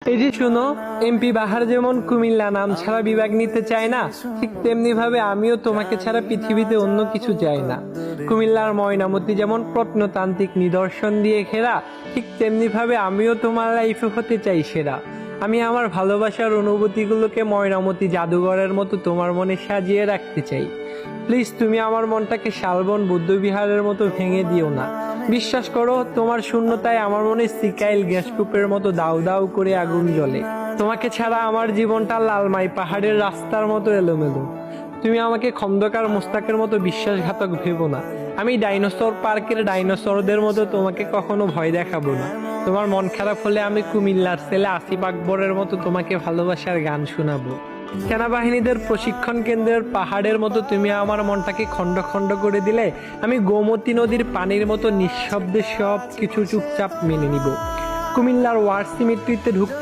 এই যে শুনো, এমপি বাহার যেমন কুমিল্লা নাম ছাড়া বিভাগ নিতে চায় না, ঠিক তেমনি ভাবে আমিও তোমাকে ছাড়া পৃথিবীতে অন্য কিছু চাই না। কুমিল্লার ময়নামতি যেমন প্রত্নতান্ত্রিক নিদর্শন দিয়ে ঘেরা, ঠিক তেমনি ভাবে আমিও তোমার লাইফে হতে চাই সেরা। আমি আমার ভালোবাসার অনুভূতিগুলোকে ময়নামতি জাদুঘরের মতো তোমার মনে সাজিয়ে রাখতে চাই। প্লিজ তুমি আমার মনটাকে শালবন বৌদ্ধবিহারের মতো ভেঙে দিও না। বিশ্বাস করো, তোমার শূন্যতায় আমার মনে সিকাইল গ্যাসকূপের মতো দাউ দাউ করে আগুন জ্বলে। তোমাকে ছাড়া আমার জীবনটা লালমাই পাহাড়ের রাস্তার মতো এলোমেলো। তুমি আমাকে খন্দকার মোস্তাকের মতো বিশ্বাসঘাতক ভেবো না। আমি ডাইনোসর পার্কের ডাইনোসরদের মতো তোমাকে কখনো ভয় দেখাবো না। তোমার মন খারাপ হলে আমি কুমিল্লার ছেলে আসিফ আকবরের মতো তোমাকে ভালোবাসার গান শোনাবো। সেনাবাহিনীদের প্রশিক্ষণ কেন্দ্রের পাহাড়ের মতো তুমি আমার মনটাকে খণ্ড খণ্ড করে দিলে আমি গোমতী নদীর পানির মতো নিঃশব্দে সব কিছু চুপচাপ মেনে নিব। কুমিল্লার ওয়ার সিমেট্রিতে ঢুকতে